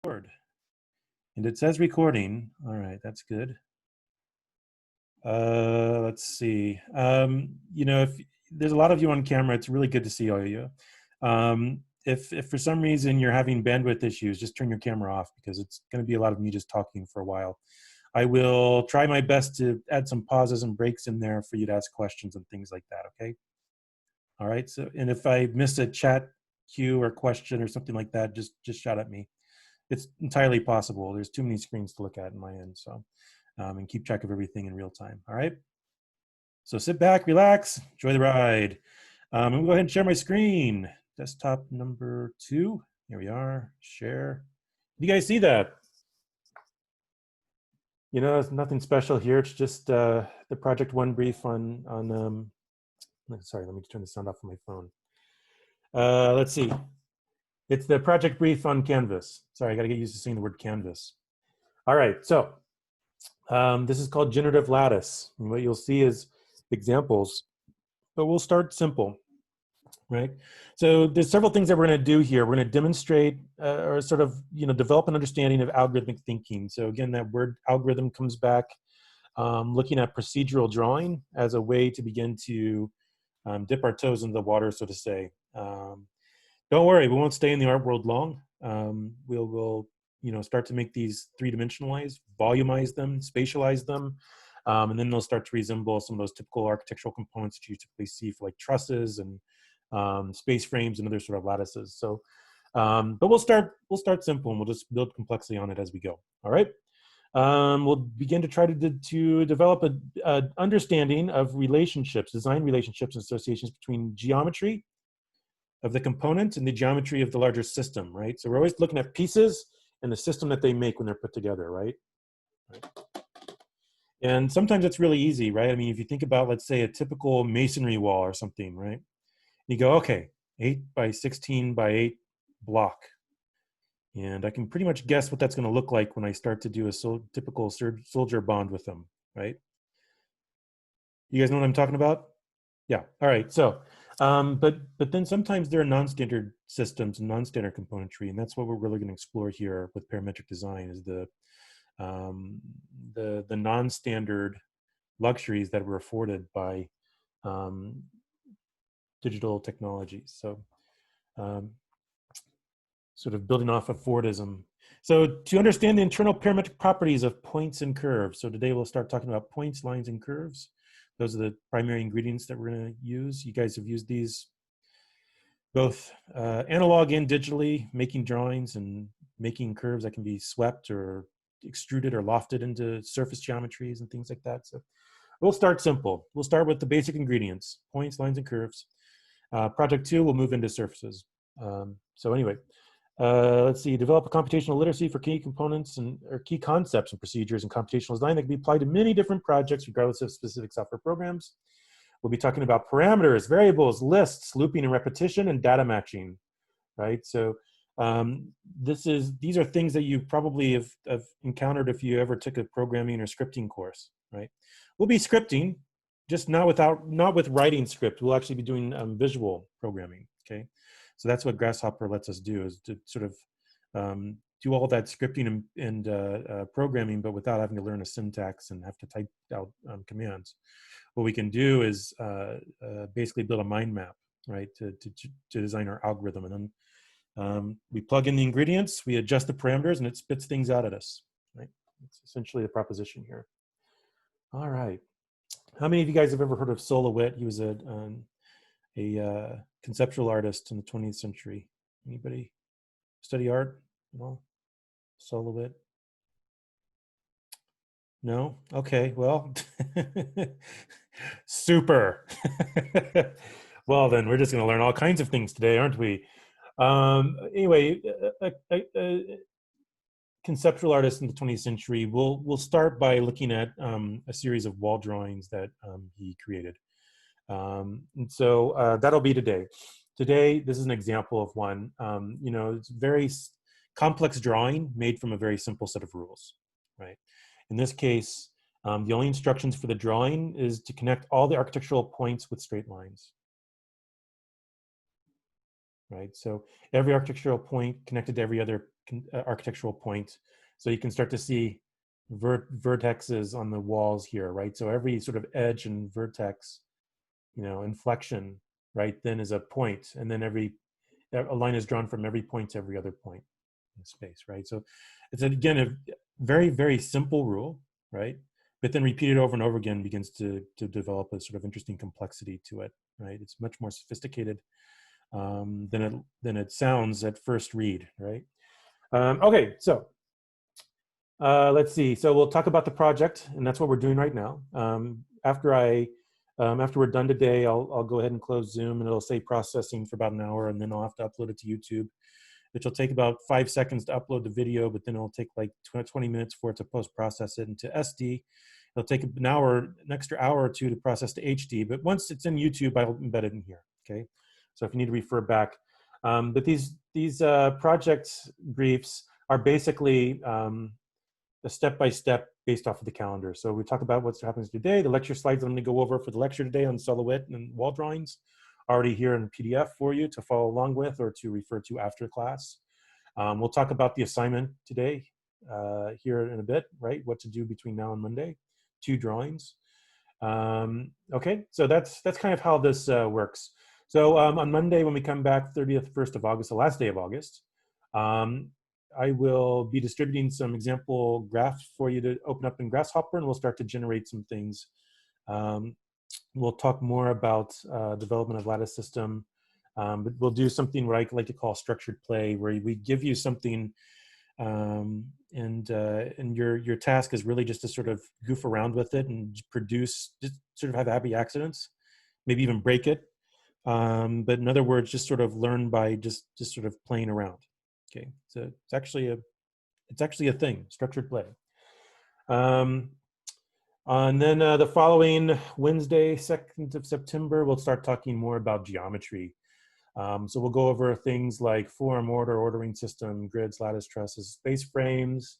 record. And it says recording. All right, that's good. Let's see. If there's a lot of you on camera, it's really good to see all of you. If for some reason you're having bandwidth issues, just turn your camera off because it's going to be a lot of me just talking for a while. I will try my best to add some pauses and breaks in there for you to ask questions and things like that, okay? All right, so, and if I miss a chat cue or question or something like that, just shout at me. It's entirely possible. There's too many screens to look at in my end, so, and keep track of everything in real time, all right? So sit back, relax, enjoy the ride. I'm gonna go ahead and share my screen. Desktop number 2, here we are, share. Do you guys see that? You know, it's nothing special here. It's just the project 1 brief on sorry, let me turn the sound off on my phone. Let's see. It's the project brief on Canvas. Sorry, I got to get used to saying the word Canvas. All right, so this is called generative lattice. And what you'll see is examples, but we'll start simple, right? So there's several things that we're going to do here. We're going to demonstrate or sort of, develop an understanding of algorithmic thinking. So again, that word algorithm comes back, looking at procedural drawing as a way to begin to dip our toes in the water, so to say. Don't worry, we won't stay in the art world long. We'll start to make these three-dimensionalized, volumize them, spatialize them, and then they'll start to resemble some of those typical architectural components that you typically see for like trusses and space frames and other sort of lattices. So, but we'll start simple and we'll just build complexity on it as we go. All right. We'll begin to try to develop a understanding of relationships, design relationships and associations between geometry of the component and the geometry of the larger system, right? So we're always looking at pieces and the system that they make when they're put together, right? And sometimes it's really easy, right? I mean, if you think about, let's say, a typical masonry wall or something, right? You go, okay, 8 by 16 by 8 block. And I can pretty much guess what that's going to look like when I start to do a typical soldier bond with them, right? You guys know what I'm talking about? Yeah, all right, so, but then sometimes there are non-standard systems and non-standard componentry, and that's what we're really going to explore here with parametric design is the non-standard luxuries that were afforded by digital technologies. So sort of building off of Fordism. So to understand the internal parametric properties of points and curves. So today we'll start talking about points, lines, and curves. Those are the primary ingredients that we're going to use. You guys have used these both analog and digitally, making drawings and making curves that can be swept or extruded or lofted into surface geometries and things like that. So we'll start simple. We'll start with the basic ingredients, points, lines, and curves. Project 2, we'll move into surfaces. So anyway, let's see, develop a computational literacy for key components or key concepts and procedures in computational design that can be applied to many different projects regardless of specific software programs. We'll be talking about parameters, variables, lists, looping and repetition, and data matching, right? So these are things that you probably have encountered if you ever took a programming or scripting course, right? We'll be scripting, just not with writing script. We'll actually be doing visual programming, okay? So that's what Grasshopper lets us do, is to sort of do all that scripting and programming, but without having to learn a syntax and have to type out commands. What we can do is basically build a mind map, right, to design our algorithm. And then we plug in the ingredients, we adjust the parameters, and it spits things out at us, right? It's essentially the proposition here. All right. How many of you guys have ever heard of SoloWhit? He was a conceptual artist in the 20th century. Anybody study art at all? SoloWhit? No? Okay, well, super. Well, then we're just going to learn all kinds of things today, aren't we? Anyway, conceptual artist in the 20th century, we'll start by looking at a series of wall drawings that he created. And so that'll be today. Today, this is an example of one. It's very complex drawing made from a very simple set of rules, right? In this case, the only instructions for the drawing is to connect all the architectural points with straight lines, right? So every architectural point connected to every other architectural point. So you can start to see vertexes on the walls here, right? So every sort of edge and vertex, inflection, right, then is a point, and then a line is drawn from every point to every other point in space, right? So it's, again, a very, very simple rule, right? But then repeated over and over again begins to develop a sort of interesting complexity to it, right? It's much more sophisticated than it sounds at first read, right? Okay, so let's see. So we'll talk about the project, and that's what we're doing right now. After we're done today, I'll go ahead and close Zoom, and it'll say processing for about an hour, and then I'll have to upload it to YouTube, which will take about 5 seconds to upload the video, but then it'll take like 20 minutes for it to post-process it into SD. It'll take an extra hour or two to process to HD, but once it's in YouTube, I'll embed it in here, okay? So if you need to refer back. But these project briefs are basically a step-by-step based off of the calendar. So we talk about what's happening today. The lecture slides I'm going to go over for the lecture today on SoloWhit and wall drawings already here in PDF for you to follow along with or to refer to after class. We'll talk about the assignment today here in a bit, right? What to do between now and Monday, 2 drawings. Okay, so that's kind of how this works. So on Monday when we come back, 1st of August, the last day of August, I will be distributing some example graphs for you to open up in Grasshopper, and we'll start to generate some things. We'll talk more about development of lattice system, but we'll do something what I like to call structured play, where we give you something, and your task is really just to sort of goof around with it and produce, just sort of have happy accidents, maybe even break it. But in other words, just sort of learn by just sort of playing around. Okay, so it's actually a thing, structured play. And then the following Wednesday, 2nd of September, we'll start talking more about geometry. So we'll go over things like form, ordering system, grids, lattice trusses, space frames.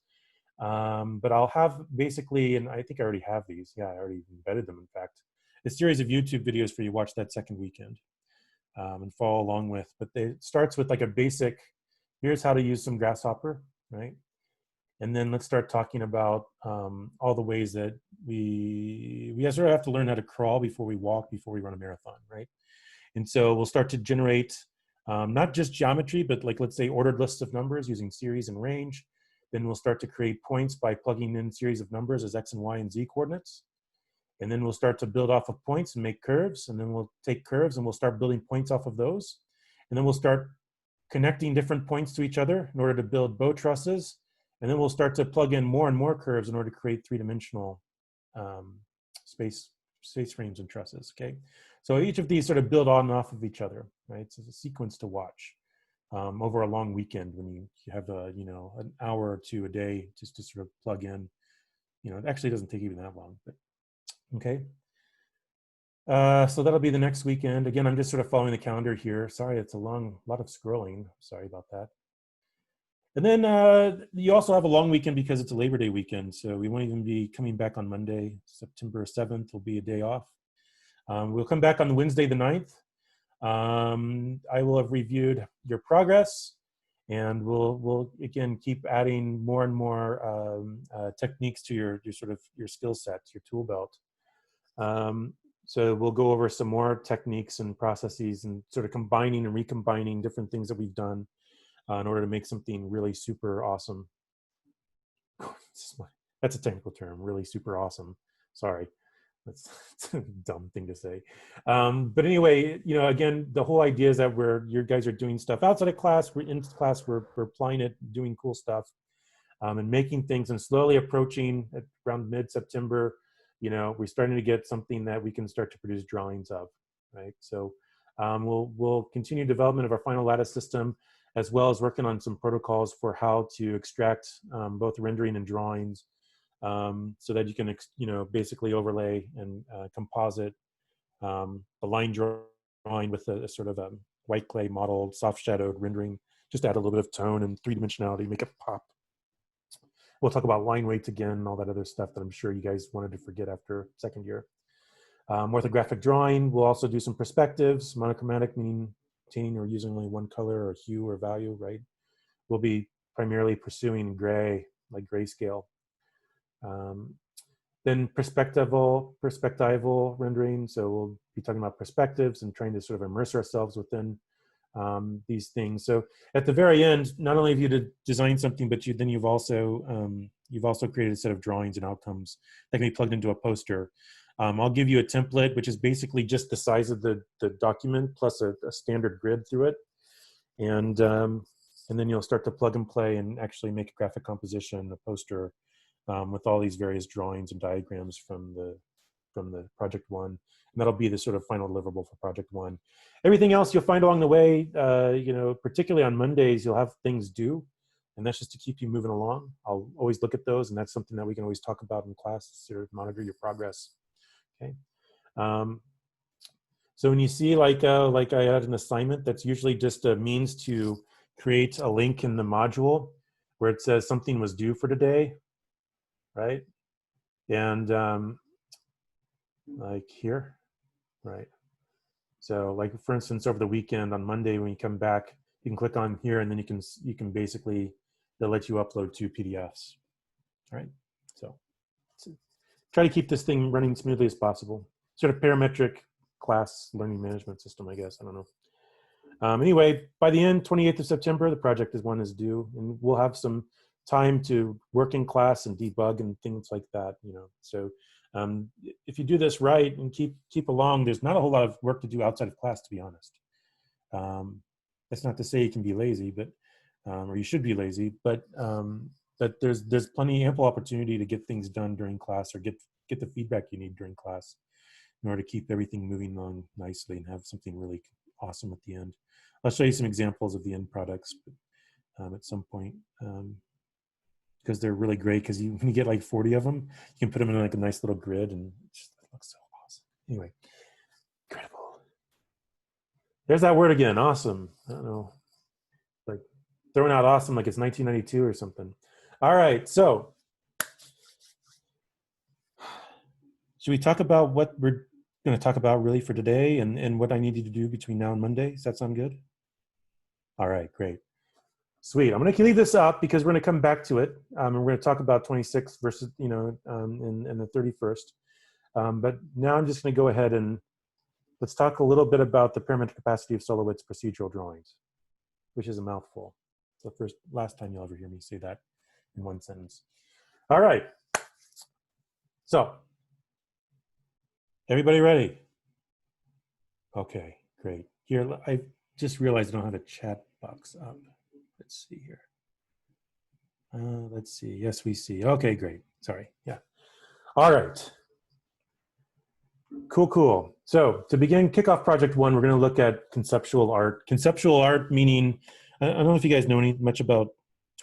But I'll have basically, and I think I already have these. Yeah, I already embedded them, in fact. A series of YouTube videos for you to watch that second weekend and follow along with. But it starts with like a basic, here's how to use some Grasshopper, right? And then let's start talking about all the ways that we sort of have to learn how to crawl before we walk, before we run a marathon, right? And so we'll start to generate not just geometry, but like, let's say, ordered lists of numbers using series and range. Then we'll start to create points by plugging in series of numbers as X and Y and Z coordinates. And then we'll start to build off of points and make curves. And then we'll take curves and we'll start building points off of those. And then we'll start connecting different points to each other in order to build bow trusses. And then we'll start to plug in more and more curves in order to create 3-dimensional space frames and trusses, okay? So each of these sort of build on and off of each other, right? So it's a sequence to watch over a long weekend when you have an hour or two a day just to sort of plug in. It actually doesn't take even that long, but okay. So that'll be the next weekend. Again, I'm just sort of following the calendar here. Sorry, it's a lot of scrolling. Sorry about that. And then you also have a long weekend because it's a Labor Day weekend. So we won't even be coming back on Monday. September 7th will be a day off. We'll come back on Wednesday the 9th. I will have reviewed your progress, and we'll again keep adding more and more techniques to your skill set, your tool belt. So we'll go over some more techniques and processes and sort of combining and recombining different things that we've done in order to make something really super awesome. That's a technical term, really super awesome. Sorry, that's a dumb thing to say. But anyway, again, the whole idea is that you guys are doing stuff outside of class. We're in class, we're applying it, doing cool stuff, and making things, and slowly approaching at around mid-September, we're starting to get something that we can start to produce drawings of, right? So we'll continue development of our final lattice system, as well as working on some protocols for how to extract both rendering and drawings, so that you can, basically overlay and composite the line drawing with a sort of a white clay model, soft shadowed rendering, just add a little bit of tone and 3-dimensionality, make it pop. We'll talk about line weights again and all that other stuff that I'm sure you guys wanted to forget after second year. Orthographic drawing, we'll also do some perspectives, monochromatic, meaning obtaining or using only one color or hue or value, right? We'll be primarily pursuing gray, like grayscale. Then perspectival rendering. So we'll be talking about perspectives and trying to sort of immerse ourselves within these things. So at the very end, not only have you designed something, but then you've also created a set of drawings and outcomes that can be plugged into a poster. I'll give you a template, which is basically just the size of the document plus a standard grid through it. And then you'll start to plug and play and actually make a graphic composition, a poster, with all these various drawings and diagrams from the project one. And that'll be the sort of final deliverable for project one. Everything else you'll find along the way, you know, particularly on Mondays, you'll have things due. And that's just to keep you moving along. I'll always look at those, and that's something that we can always talk about in class to sort of monitor your progress. Okay. So when you see like I had an assignment, that's usually just a means to create a link in the module where it says something was due for today, right? And like here, right? So like for instance, over the weekend on Monday when you come back, you can click on here and then you can basically, they'll let you upload 2 PDFs, right? So try to keep this thing running smoothly as possible. Sort of parametric class learning management system, I guess. I don't know. Anyway, by the end, 28th of September, the project is due, and we'll have some time to work in class and debug and things like that, you know. So if you do this right and keep along, there's not a whole lot of work to do outside of class, to be honest. That's not to say you can be lazy, but or you should be lazy, but there's plenty ample opportunity to get things done during class or get the feedback you need during class in order to keep everything moving along nicely and have something really awesome at the end. I'll show you some examples of the end products at some point because they're really great because when you get like 40 of them, you can put them in like a nice little grid and it just looks so awesome. Anyway, incredible. There's that word again, awesome. I don't know, like throwing out awesome like it's 1992 or something. All right, so should we talk about what we're going to talk about really for today and what I need you to do between now and Monday? Does that sound good? All right, great. Sweet. I'm going to leave this up because we're going to come back to it. And we're going to talk about 26 versus, you know, and the 31st. But now I'm just going to go ahead and let's talk a little bit about the parametric capacity of SoloWhit's procedural drawings, which is a mouthful. So last time you'll ever hear me say that in one sentence. All right. So everybody ready? Okay, great. Here, I just realized I don't have a chat box up. Let's see here. Let's see. Yes, we see. Okay, great. Sorry. Yeah. All right. Cool, cool. So to begin Kickoff Project 1, we're going to look at conceptual art. Conceptual art meaning, I don't know if you guys know much about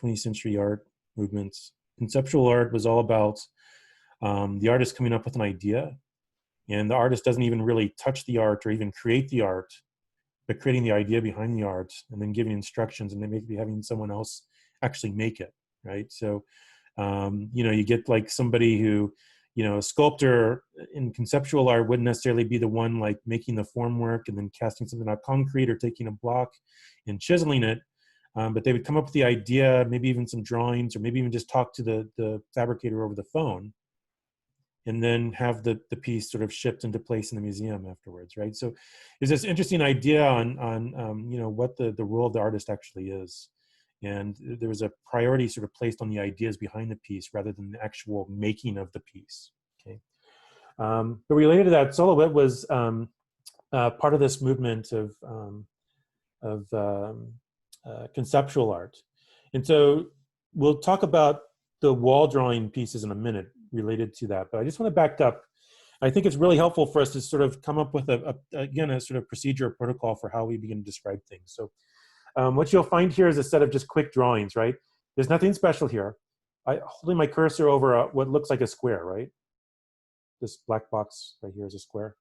20th century art movements. Conceptual art was all about the artist coming up with an idea, and the artist doesn't even really touch the art or even create the art, but creating the idea behind the art and then giving instructions and then maybe having someone else actually make it, right? So, you know, you get like somebody who, you know, a sculptor in conceptual art wouldn't necessarily be the one like making the form work and then casting something out concrete or taking a block and chiseling it, but they would come up with the idea, maybe even some drawings, or maybe even just talk to the fabricator over the phone, and then have the piece sort of shipped into place in the museum afterwards, right? So there's this interesting idea on you know, what the role of the artist actually is. And there was a priority sort of placed on the ideas behind the piece rather than the actual making of the piece, okay? But related to that, SoloWhit was part of this movement of conceptual art. And so we'll talk about the wall drawing pieces in a minute related to that, but I just want to back up. I think it's really helpful for us to sort of come up with again, a sort of procedure or protocol for how we begin to describe things. So what you'll find here is a set of just quick drawings, right? There's nothing special here. Holding my cursor over what looks like a square, right? This black box right here is a square.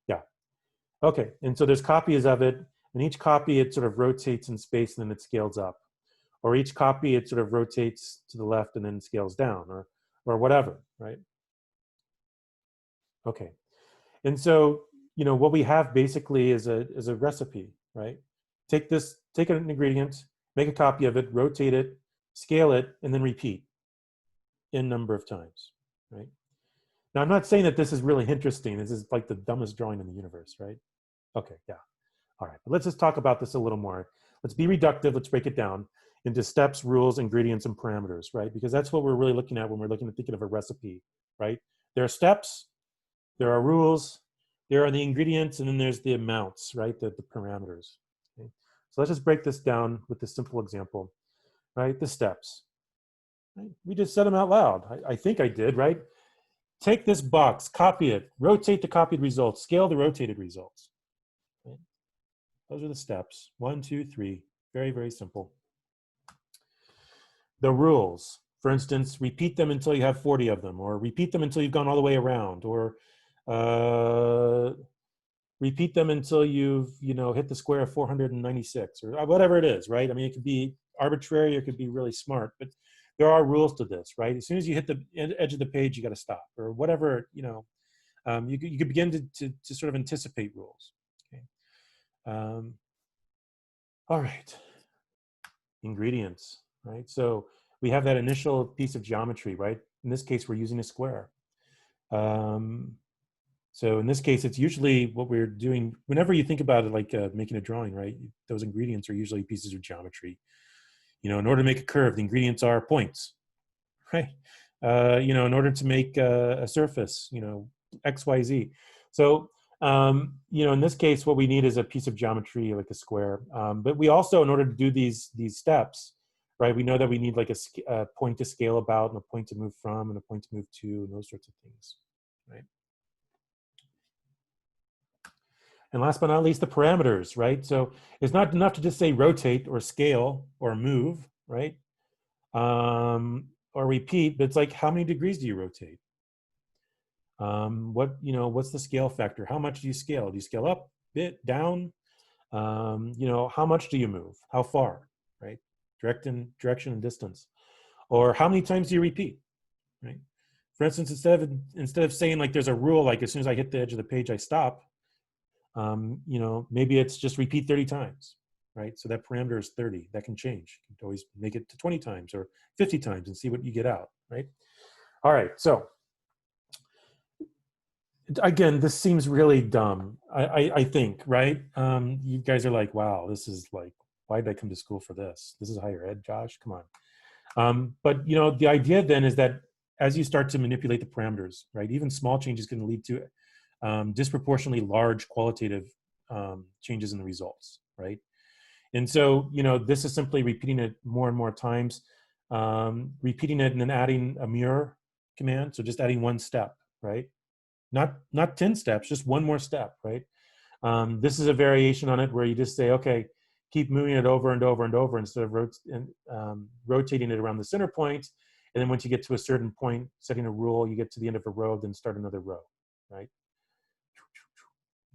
Yeah. Okay, and so there's copies of it, and each copy it sort of rotates in space and then it scales up. Or each copy it sort of rotates to the left and then scales down, or whatever, right? Okay, and so, you know, what we have basically is a recipe, right? Take an ingredient, make a copy of it, rotate it, scale it, and then repeat n number of times, right? Now, I'm not saying that this is really interesting. This is like the dumbest drawing in the universe, right? Okay, yeah. All right, but let's just talk about this a little more. Let's be reductive. Let's break it down into steps, rules, ingredients, and parameters, right? Because that's what we're really looking at when we're looking at thinking of a recipe, right? There are steps, there are rules, there are the ingredients, and then there's the amounts, right? The parameters. Okay? So let's just break this down with this simple example, right? The steps. Right? We just said them out loud. I think I did, right? Take this box, copy it, rotate the copied results, scale the rotated results. Right? Those are the steps. 1, 2, 3. Very, very simple. The rules, for instance, repeat them until you have 40 of them, or repeat them until you've gone all the way around, or repeat them until you've hit the square of 496, or whatever it is, right? I mean, it could be arbitrary, or it could be really smart, but there are rules to this, right? As soon as you hit the edge of the page, you got to stop, or whatever, you could begin to sort of anticipate rules. Okay. All right. Ingredients, right? So we have that initial piece of geometry, right? In this case, we're using a square. So in this case, it's usually what we're doing, whenever you think about it, like making a drawing, right? Those ingredients are usually pieces of geometry. In order to make a curve, the ingredients are points, right? In order to make a surface, X, Y, Z. So, in this case, what we need is a piece of geometry, like a square. But we also, in order to do these steps, right, we know that we need like a point to scale about, and a point to move from, and a point to move to, and those sorts of things, right? And last but not least, the parameters, right? So it's not enough to just say rotate or scale or move, right? Or repeat, but it's like, how many degrees do you rotate? What's the scale factor? How much do you scale? Do you scale up, bit, down? How much do you move? How far, right? Direction and distance. Or how many times do you repeat, right? For instance, instead of saying like there's a rule, like as soon as I hit the edge of the page, I stop, maybe it's just repeat 30 times, right? So that parameter is 30. That can change. You can always make it to 20 times or 50 times and see what you get out, right? All right, so again, this seems really dumb, I think, right? You guys are like, wow, this is like, why did I come to school for this? This is higher ed, Josh, come on. But the idea then is that as you start to manipulate the parameters, right, even small changes can lead to disproportionately large qualitative changes in the results, right? And so, this is simply repeating it more and more times, repeating it and then adding a mirror command. So just adding one step, right? Not 10 steps, just one more step, right? This is a variation on it where you just say, okay, keep moving it over and over and over instead of rotating it around the center point. And then once you get to a certain point, setting a rule, you get to the end of a row, then start another row, right?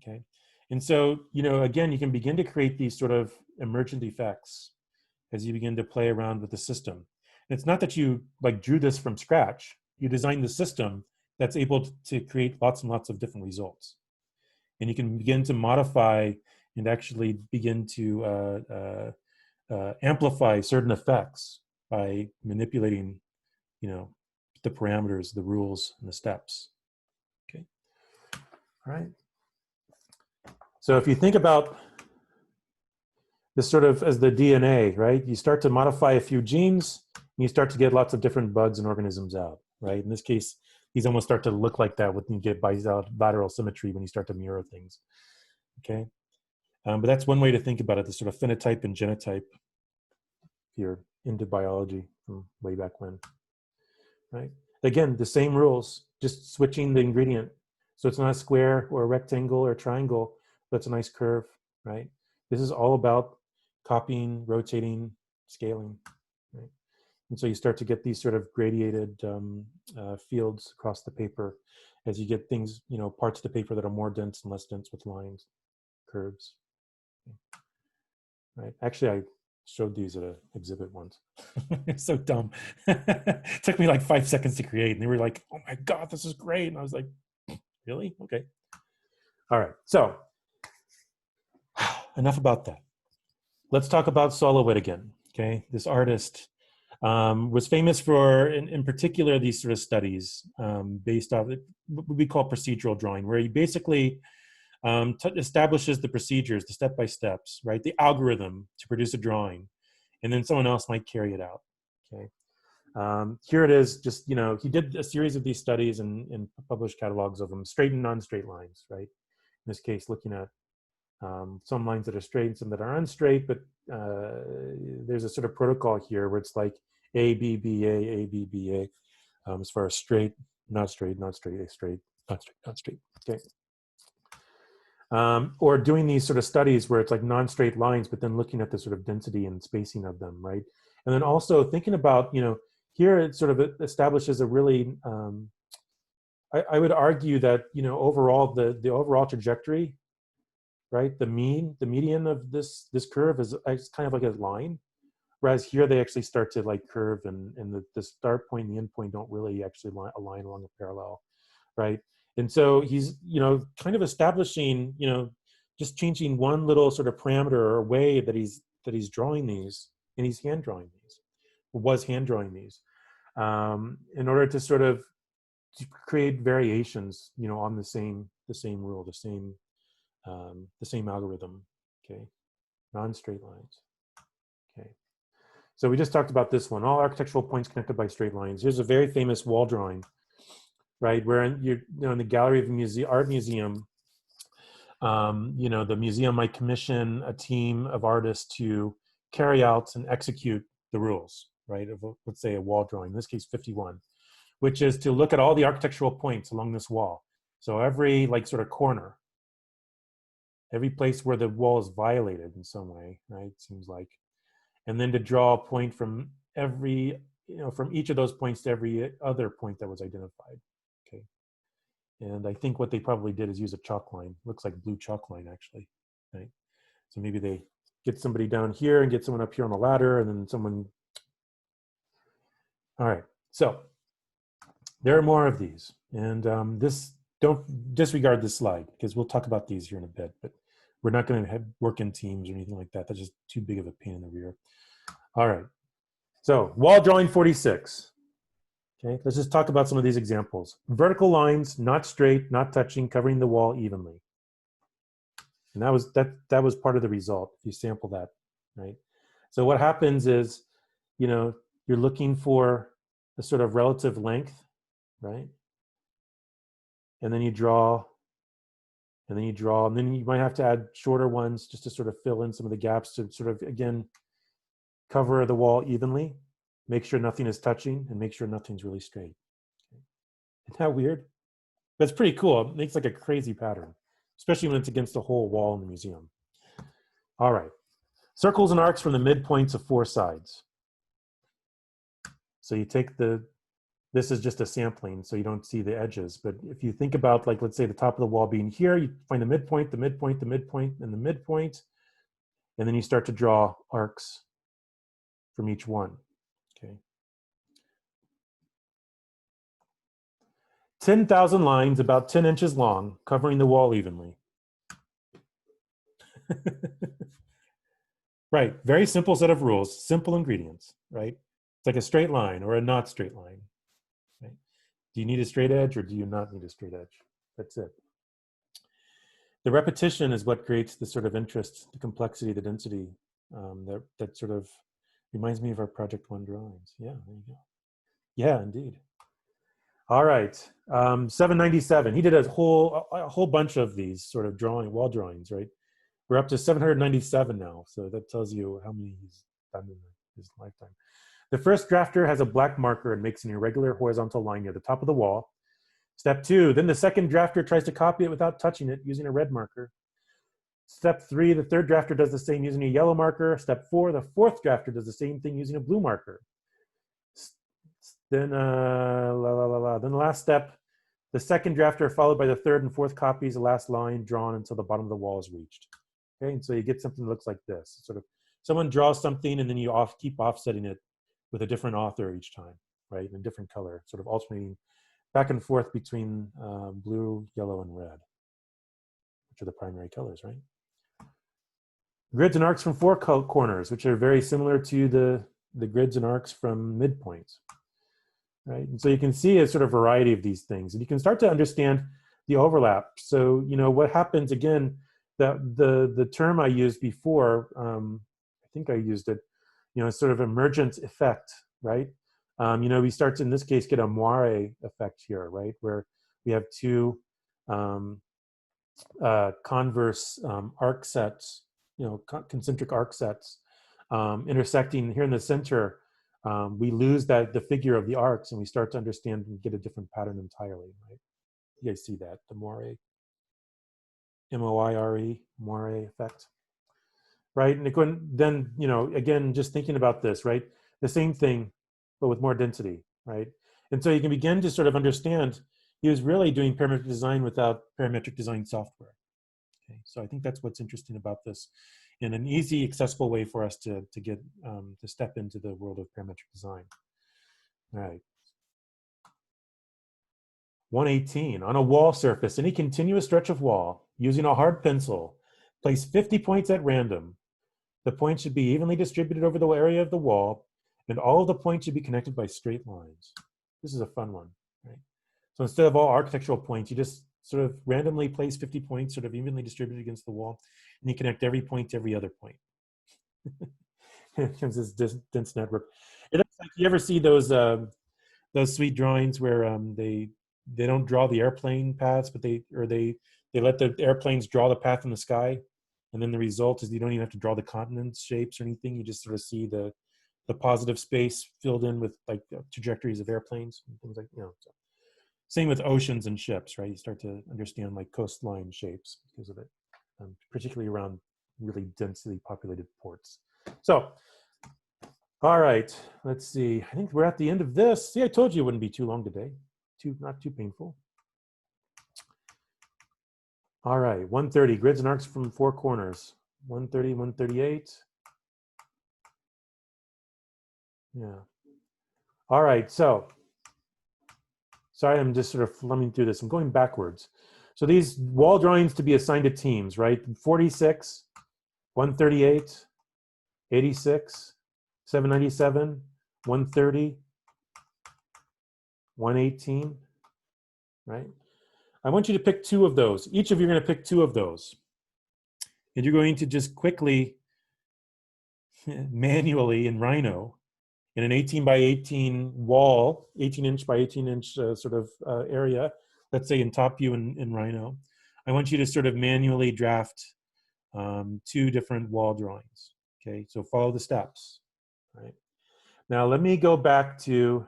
Okay. And so, again, you can begin to create these sort of emergent effects as you begin to play around with the system. And it's not that you like drew this from scratch. You designed the system that's able to create lots and lots of different results. And you can begin to modify and actually begin to amplify certain effects by manipulating, the parameters, the rules, and the steps. Okay. All right. So if you think about this sort of as the DNA, right? You start to modify a few genes, and you start to get lots of different bugs and organisms out, right? In this case, these almost start to look like that when you get bilateral symmetry when you start to mirror things, okay? But that's one way to think about it, the sort of phenotype and genotype, if you're into biology from way back when, right? Again, the same rules, just switching the ingredient. So it's not a square or a rectangle or a triangle, but it's a nice curve, right? This is all about copying, rotating, scaling, right? And so you start to get these sort of gradiated fields across the paper as you get things, parts of the paper that are more dense and less dense with lines, curves, right? Actually, I showed these at an exhibit once. It's so dumb. It took me like 5 seconds to create, and they were like, oh my God, this is great. And I was like, really? Okay. All right, so enough about that. Let's talk about SoloWhit again, okay? This artist, was famous for, in particular, these sort of studies based off what we call procedural drawing, where he basically establishes the procedures, the step-by-steps, right? The algorithm to produce a drawing, and then someone else might carry it out, okay? Here it is, just, you know, he did a series of these studies and published catalogs of them, straight and non-straight lines, right? In this case, looking at some lines that are straight and some that are unstraight, but there's a sort of protocol here where it's like A, B, B, A, B, B, A, as far as straight, not straight, not straight, A, straight, not straight, not straight, okay. Or doing these sort of studies where it's like non-straight lines, but then looking at the sort of density and spacing of them, right? And then also thinking about, you know, here it sort of establishes a really, I would argue that, you know, overall, the overall trajectory, right? The median of this curve is kind of like a line, whereas here they actually start to like curve, and the start point and the end point don't really actually align along a parallel, right? And so he's, you know, kind of establishing, you know, just changing one little sort of parameter or way that he's drawing these, and he's hand drawing these, or was hand drawing these, in order to sort of to create variations, you know, on the same rule, the same algorithm, okay, non-straight lines, okay. So we just talked about this one, all architectural points connected by straight lines. Here's a very famous wall drawing, right, where you know, in the gallery of the art museum, you know, the museum might commission a team of artists to carry out and execute the rules, right, of, let's say, a wall drawing, in this case 51, which is to look at all the architectural points along this wall. So every like sort of corner, every place where the wall is violated in some way, right, it seems like, and then to draw a point from every, you know, from each of those points to every other point that was identified, okay. And I think what they probably did is use a chalk line. Looks like blue chalk line, actually, right? So maybe they get somebody down here and get someone up here on the ladder, and then someone. All right, so there are more of these, and don't disregard this slide, because we'll talk about these here in a bit, but we're not going to work in teams or anything like that. That's just too big of a pain in the rear. All right, so wall drawing 46. Okay, let's just talk about some of these examples. Vertical lines, not straight, not touching, covering the wall evenly. And that was part of the result, if you sample that, right? So what happens is, you know, you're looking for a sort of relative length, right? And then you draw, and then you draw, and then you might have to add shorter ones just to sort of fill in some of the gaps to sort of, again, cover the wall evenly, make sure nothing is touching, and make sure nothing's really straight. Isn't that weird? That's pretty cool. It makes like a crazy pattern, especially when it's against the whole wall in the museum. All right. Circles and arcs from the midpoints of four sides. So you take this is just a sampling, so you don't see the edges. But if you think about, like, let's say the top of the wall being here, you find the midpoint, the midpoint, the midpoint, and the midpoint, and then you start to draw arcs from each one, okay? 10,000 lines, about 10 inches long, covering the wall evenly. Right, very simple set of rules, simple ingredients, right? It's like a straight line or a not straight line, right? Do you need a straight edge or do you not need a straight edge? That's it. The repetition is what creates the sort of interest, the complexity, the density, that sort of reminds me of our Project One drawings. Yeah, there you go. Yeah, indeed. All right, 797. He did a whole bunch of these sort of wall drawings, right? We're up to 797 now, so that tells you how many he's done in his lifetime. The first drafter has a black marker and makes an irregular horizontal line near the top of the wall. Step 2, then the second drafter tries to copy it without touching it using a red marker. Step 3, the third drafter does the same using a yellow marker. Step 4, the fourth drafter does the same thing using a blue marker. Then, then the last step, the second drafter followed by the third and fourth copies, the last line drawn until the bottom of the wall is reached. Okay, and so you get something that looks like this. Sort of, someone draws something and then you keep offsetting it with a different author each time, right? In a different color, sort of alternating back and forth between blue, yellow, and red, which are the primary colors, right? Grids and arcs from four corners, which are very similar to the the grids and arcs from midpoints, right? And so you can see a sort of variety of these things, and you can start to understand the overlap. So, you know, what happens again, that the term I used before, I think I used it, you know, sort of emergent effect, right? You know, we start to, in this case, get a moire effect here, right? Where we have two converse arc sets, you know, concentric arc sets intersecting here in the center. We lose the figure of the arcs, and we start to understand and get a different pattern entirely, right? You guys see that, the moire, M-O-I-R-E, moire effect, right? And then, you know, again, just thinking about this, right? The same thing, but with more density, right? And so you can begin to sort of understand he was really doing parametric design without parametric design software. Okay, so I think that's what's interesting about this, and an easy, accessible way for us to get to step into the world of parametric design. All right. 118, on a wall surface, any continuous stretch of wall, using a hard pencil, place 50 points at random. The points should be evenly distributed over the area of the wall, and all of the points should be connected by straight lines. This is a fun one, right? So instead of all architectural points, you just sort of randomly place 50 points, sort of evenly distributed against the wall, and you connect every point to every other point. It becomes this dense network. It looks like, you ever see those sweet drawings where they don't draw the airplane paths, but they let the airplanes draw the path in the sky, and then the result is you don't even have to draw the continents shapes or anything. You just sort of see the positive space filled in with like trajectories of airplanes and things like, you know. So. Same with oceans and ships, right? You start to understand like coastline shapes because of it, particularly around really densely populated ports. So, all right, let's see. I think we're at the end of this. See, I told you it wouldn't be too long today. Not too painful. All right, 130, grids and arcs from four corners. 130, 138. Yeah. All right, so, sorry, I'm just sort of flumming through this. I'm going backwards. So these wall drawings to be assigned to teams, right? 46, 138, 86, 797, 130, 118, right? I want you to pick two of those. Each of you are going to pick two of those. And you're going to just quickly, manually in Rhino, in an 18 by 18 wall, 18 inch by 18 inch sort of area, let's say in top view in Rhino, I want you to sort of manually draft two different wall drawings. Okay, so follow the steps. Right. Now let me go back to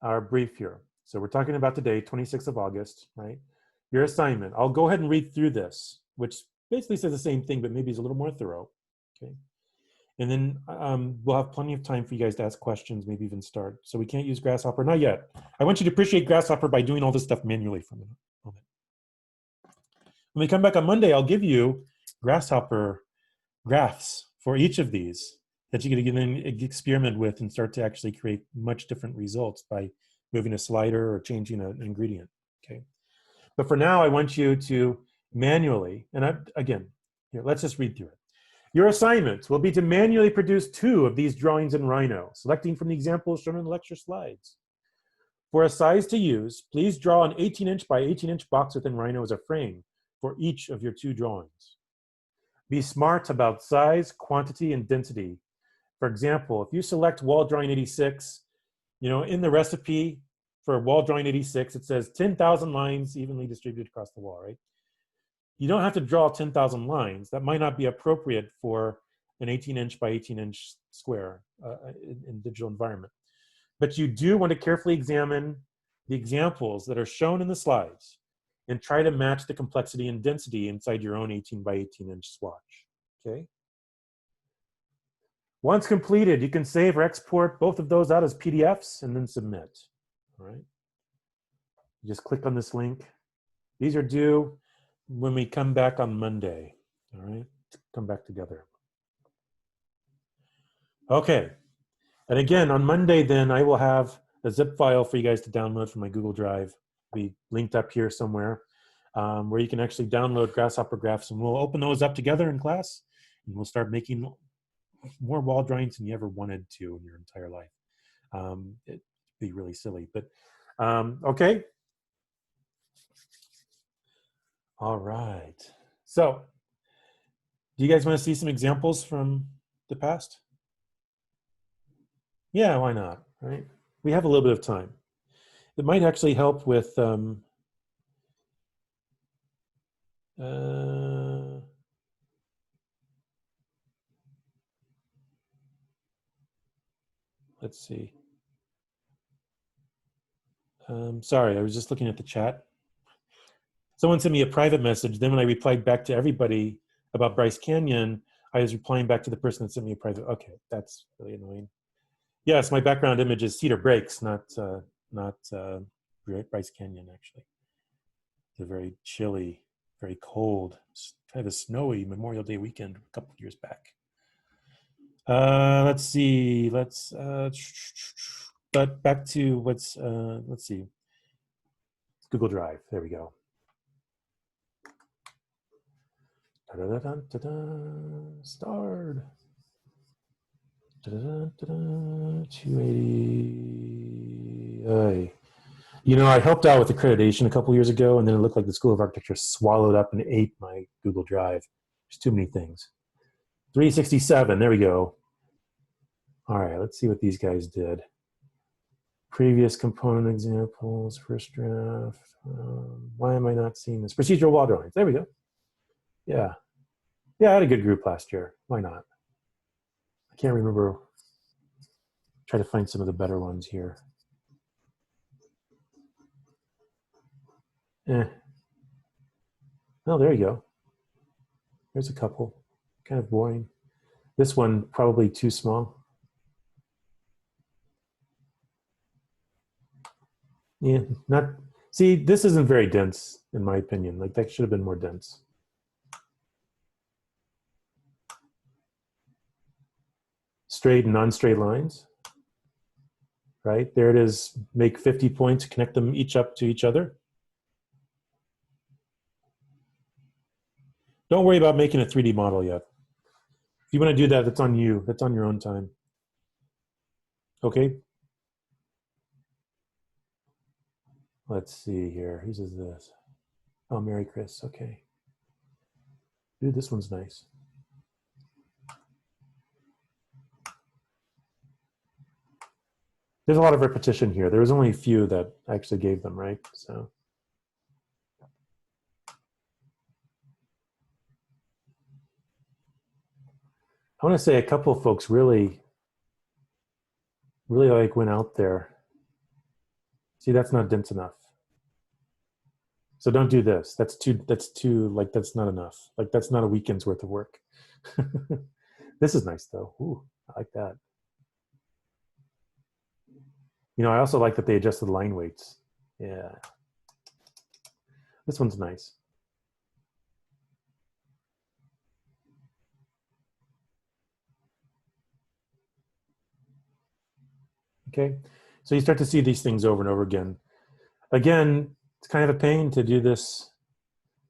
our brief here. So we're talking about today, 26th of August, right? Your assignment. I'll go ahead and read through this, which basically says the same thing, but maybe is a little more thorough. Okay. And then we'll have plenty of time for you guys to ask questions, maybe even start. So we can't use Grasshopper, not yet. I want you to appreciate Grasshopper by doing all this stuff manually for a moment. When we come back on Monday, I'll give you Grasshopper graphs for each of these that you can experiment with and start to actually create much different results by moving a slider or changing an ingredient, okay? But for now, I want you to manually, and again, here, let's just read through it. Your assignment will be to manually produce two of these drawings in Rhino, selecting from the examples shown in the lecture slides. For a size to use, please draw an 18-inch by 18-inch box within Rhino as a frame for each of your two drawings. Be smart about size, quantity, and density. For example, if you select wall drawing 86, you know, in the recipe for wall drawing 86, it says 10,000 lines evenly distributed across the wall, right? You don't have to draw 10,000 lines. That might not be appropriate for an 18-inch by 18-inch square in digital environment. But you do want to carefully examine the examples that are shown in the slides and try to match the complexity and density inside your own 18 by 18-inch swatch, okay? Once completed, you can save or export both of those out as PDFs and then submit, all right? You just click on this link. These are due when we come back on Monday, all right? Come back together. Okay, and again, on Monday then, I will have a zip file for you guys to download from my Google Drive. Be linked up here somewhere where you can actually download Grasshopper graphs, and we'll open those up together in class, and we'll start making more wall drawings than you ever wanted to in your entire life. It'd be really silly, but okay. All right. So do you guys want to see some examples from the past? Yeah, why not, right? We have a little bit of time. It might actually help with let's see. Sorry, I was just looking at the chat. Someone sent me a private message. Then when I replied back to everybody about Bryce Canyon, I was replying back to the person that sent me a private. Okay, that's really annoying. Yes, my background image is Cedar Breaks, not Bryce Canyon, actually. It's a very chilly, very cold, kind of a snowy Memorial Day weekend a couple of years back. Let's see. But back to what's, let's see. Google Drive. There we go. Start. 280. You know, I helped out with accreditation a couple years ago, and then it looked like the School of Architecture swallowed up and ate my Google Drive. There's too many things. 367. There we go. All right, let's see what these guys did. Previous component examples, first draft. Why am I not seeing this? Procedural wall drawings. There we go. Yeah. Yeah, I had a good group last year. Why not? I can't remember. Try to find some of the better ones here. Oh, there you go. There's a couple. Kind of boring. This one, probably too small. Yeah, not. See, this isn't very dense, in my opinion. Like, that should have been more dense. Straight and non-straight lines. Right, there it is. Make 50 points, connect them each up to each other. Don't worry about making a 3D model yet. If you want to do that, that's on you. That's on your own time. Okay. Let's see here. Whose is this? Oh, Mary Chris. Okay. Dude, this one's nice. There's a lot of repetition here. There was only a few that I actually gave them, right? So. I want to say a couple of folks really like went out there. See, that's not dense enough. So don't do this. That's too, like, that's not enough. Like, that's not a weekend's worth of work. This is nice though. Ooh, I like that. You know, I also like that they adjusted line weights. Yeah. This one's nice. Okay. So you start to see these things over and over again. Again, it's kind of a pain to do this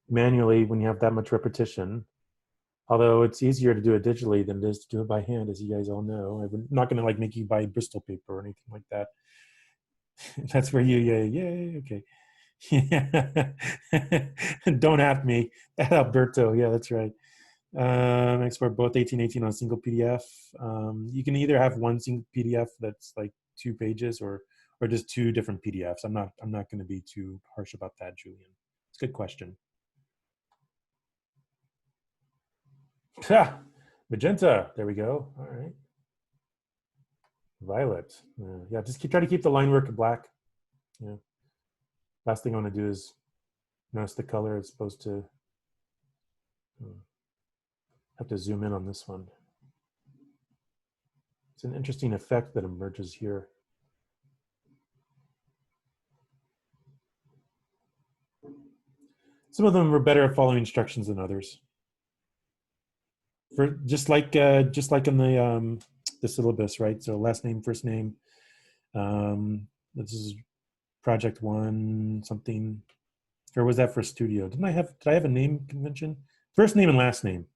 manually when you have that much repetition. Although it's easier to do it digitally than it is to do it by hand, as you guys all know. I'm not going to like make you buy Bristol paper or anything like that. That's where you, yeah, okay. Yeah. Don't at me. Alberto, yeah, that's right. Export both 1818 on a single PDF. You can either have one single PDF that's like 2 pages, or just 2 different PDFs. I'm not going to be too harsh about that, Julian. It's a good question. Magenta. There we go. All right. Violet. Yeah, just try to keep the line work black. Yeah. Last thing I want to do is notice the color as opposed to. Have to zoom in on this one. It's an interesting effect that emerges here. Some of them were better at following instructions than others. For just like in the syllabus, right? So last name, first name. This is project 1 something, or was that for studio? Did I have a name convention? First name and last name,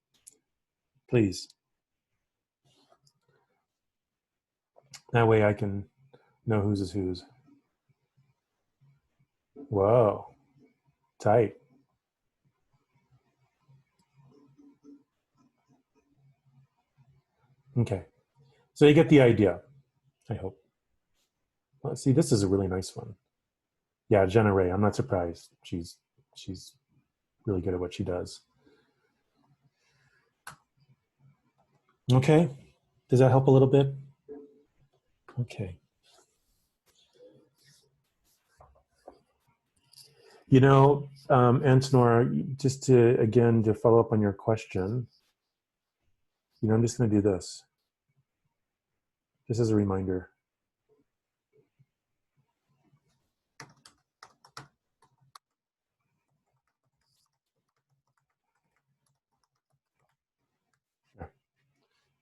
please. That way I can know whose is whose. Whoa, tight. Okay, so you get the idea, I hope. Let's see, this is a really nice one. Yeah, Jenna Ray, I'm not surprised. She's really good at what she does. Okay, does that help a little bit? Okay. You know, Antonor, just to, again, to follow up on your question, you know, I'm just going to do this. Just as a reminder.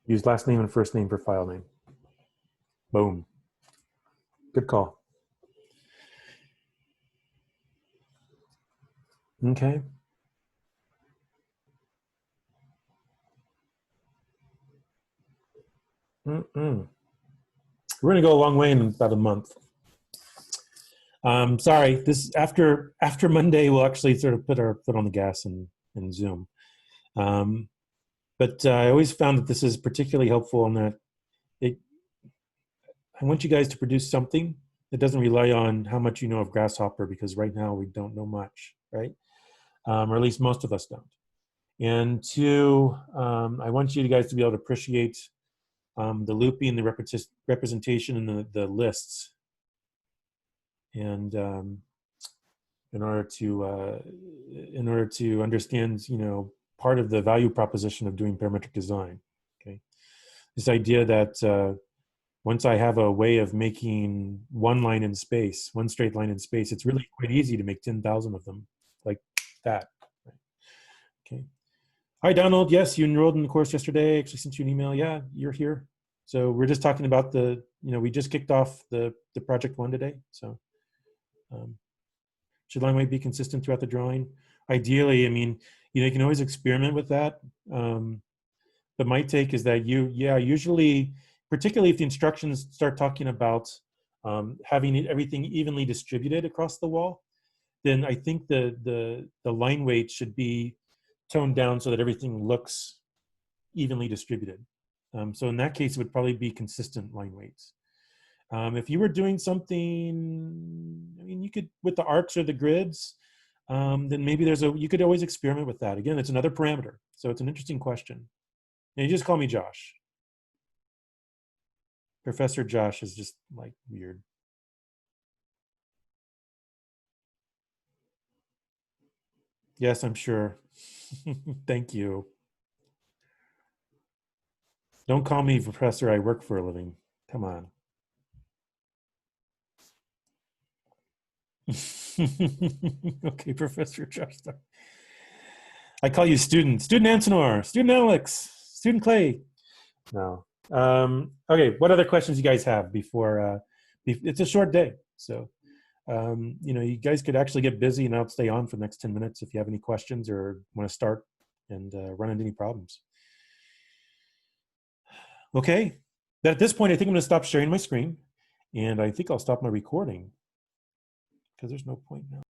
Use last name and first name for file name. Boom. Good call. Okay. We're going to go a long way in about a month. Sorry, this after Monday, we'll actually sort of put our foot on the gas and Zoom. But I always found that this is particularly helpful in that I want you guys to produce something that doesn't rely on how much you know of Grasshopper, because right now we don't know much, right? Or at least most of us don't. And two, I want you guys to be able to appreciate the looping, the representation, and the lists. And in order to understand, you know, part of the value proposition of doing parametric design, okay? This idea that once I have a way of making one line in space, one straight line in space, it's really quite easy to make 10,000 of them like that. Okay. Hi, Donald. Yes, you enrolled in the course yesterday. Actually sent you an email. Yeah, you're here. So we're just talking about the, you know, we just kicked off the project one today. So should line weight be consistent throughout the drawing? Ideally, I mean, you know, you can always experiment with that. But my take is that usually, particularly if the instructions start talking about having everything evenly distributed across the wall, then I think the line weight should be toned down so that everything looks evenly distributed. So in that case, it would probably be consistent line weights. If you were doing something, I mean, you could, with the arcs or the grids, then maybe you could always experiment with that. Again, it's another parameter. So it's an interesting question. And you just call me Josh. Professor Josh is just like weird. Yes, I'm sure. Thank you. Don't call me professor. I work for a living. Come on. Okay, Professor Josh. I call you student. Student Antonor. Student Alex. Student Clay. No. Okay, what other questions you guys have before? It's a short day. So, you know, you guys could actually get busy and I'll stay on for the next 10 minutes if you have any questions or want to start and run into any problems. Okay, at this point, I think I'm going to stop sharing my screen and I think I'll stop my recording because there's no point now.